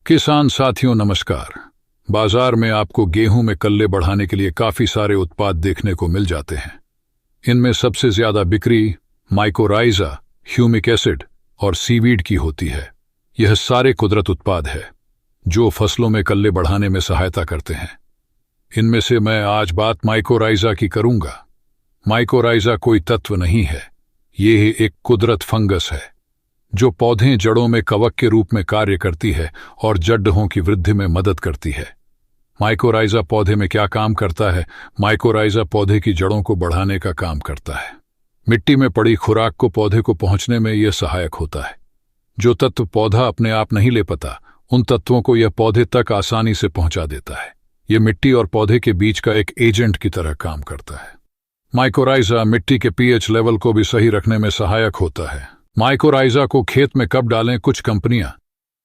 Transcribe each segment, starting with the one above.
किसान साथियों नमस्कार। बाजार में आपको गेहूं में कल्ले बढ़ाने के लिए काफी सारे उत्पाद देखने को मिल जाते हैं। इनमें सबसे ज्यादा बिक्री माइकोराइजा, ह्यूमिक एसिड और सीवीड की होती है। यह सारे कुदरत उत्पाद है जो फसलों में कल्ले बढ़ाने में सहायता करते हैं। इनमें से मैं आज बात माइकोराइजा की करूंगा। माइकोराइजा कोई तत्व नहीं है, ये एक कुदरत फंगस है जो पौधे जड़ों में कवक के रूप में कार्य करती है और जड़ों की वृद्धि में मदद करती है। माइकोराइजा पौधे में क्या काम करता है? माइकोराइजा पौधे की जड़ों को बढ़ाने का काम करता है। मिट्टी में पड़ी खुराक को पौधे को पहुंचने में यह सहायक होता है। जो तत्व पौधा अपने आप नहीं ले पाता, उन तत्वों को यह पौधे तक आसानी से पहुंचा देता है। यह मिट्टी और पौधे के बीच का एक एजेंट की तरह काम करता है। माइकोराइजा मिट्टी के पीएच लेवल को भी सही रखने में सहायक होता है। माइकोराइजा को खेत में कब डालें? कुछ कंपनियां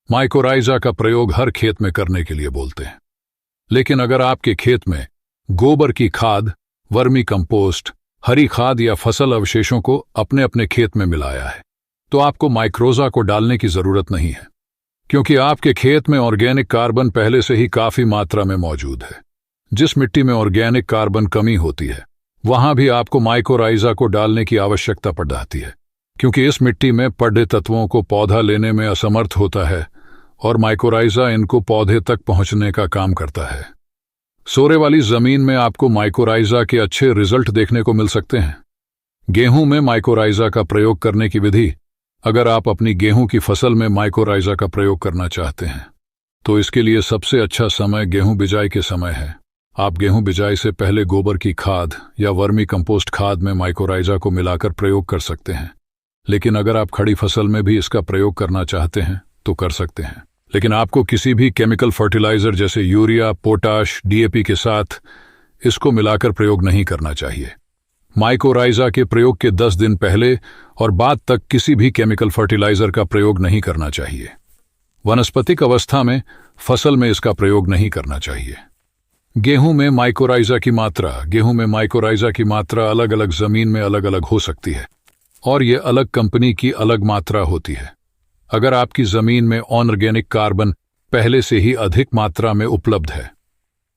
माइकोराइजा का प्रयोग हर खेत में करने के लिए बोलते हैं, लेकिन अगर आपके खेत में गोबर की खाद, वर्मी कंपोस्ट, हरी खाद या फसल अवशेषों को अपने अपने खेत में मिलाया है तो आपको माइक्रोजा को डालने की जरूरत नहीं है, क्योंकि आपके खेत में ऑर्गेनिक कार्बन पहले से ही काफी मात्रा में मौजूद है। जिस मिट्टी में ऑर्गेनिक कार्बन कमी होती है वहां भी आपको माइकोराइजा को डालने की आवश्यकता पड़ जाती है, क्योंकि इस मिट्टी में पड़े तत्वों को पौधा लेने में असमर्थ होता है और माइकोराइजा इनको पौधे तक पहुंचने का काम करता है। सोरे वाली जमीन में आपको माइकोराइजा के अच्छे रिजल्ट देखने को मिल सकते हैं। गेहूं में माइकोराइजा का प्रयोग करने की विधि। अगर आप अपनी गेहूं की फसल में माइकोराइजा का प्रयोग करना चाहते हैं तो इसके लिए सबसे अच्छा समय गेहूं बिजाई के समय है। आप गेहूं बिजाई से पहले गोबर की खाद या वर्मी कंपोस्ट खाद में माइकोराइजा को मिलाकर प्रयोग कर सकते हैं, लेकिन अगर आप खड़ी फसल में भी इसका प्रयोग करना चाहते हैं तो कर सकते हैं। लेकिन आपको किसी भी केमिकल फर्टिलाइजर जैसे यूरिया, पोटाश, डीएपी के साथ इसको मिलाकर प्रयोग नहीं करना चाहिए। माइकोराइजा के प्रयोग के 10 दिन पहले और बाद तक किसी भी केमिकल फर्टिलाइजर का प्रयोग नहीं करना चाहिए। वनस्पतिक अवस्था में फसल में इसका प्रयोग नहीं करना चाहिए। गेहूं में माइकोराइजा की मात्रा अलग अलग जमीन में अलग अलग हो सकती है और ये अलग कंपनी की अलग मात्रा होती है। अगर आपकी जमीन में ऑर्गेनिक कार्बन पहले से ही अधिक मात्रा में उपलब्ध है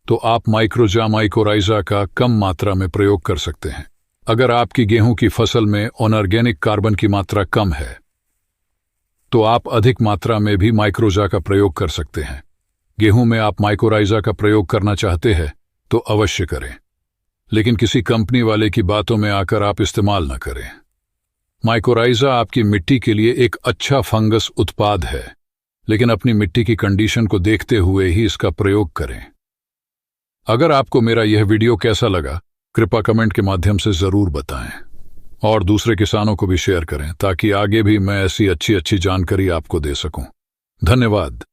तो आप माइकोराइजा का कम मात्रा में प्रयोग कर सकते हैं। अगर आपकी गेहूं की फसल में ऑर्गेनिक कार्बन की मात्रा कम है तो आप अधिक मात्रा में भी माइकोराइजा का प्रयोग कर सकते हैं। गेहूं में आप माइकोराइजा का प्रयोग करना चाहते हैं तो अवश्य करें, लेकिन किसी कंपनी वाले की बातों में आकर आप इस्तेमाल न करें। माइकोराइजा आपकी मिट्टी के लिए एक अच्छा फंगस उत्पाद है, लेकिन अपनी मिट्टी की कंडीशन को देखते हुए ही इसका प्रयोग करें। अगर आपको मेरा यह वीडियो कैसा लगा कृपया कमेंट के माध्यम से जरूर बताएं और दूसरे किसानों को भी शेयर करें ताकि आगे भी मैं ऐसी अच्छी जानकारी आपको दे सकूं। धन्यवाद।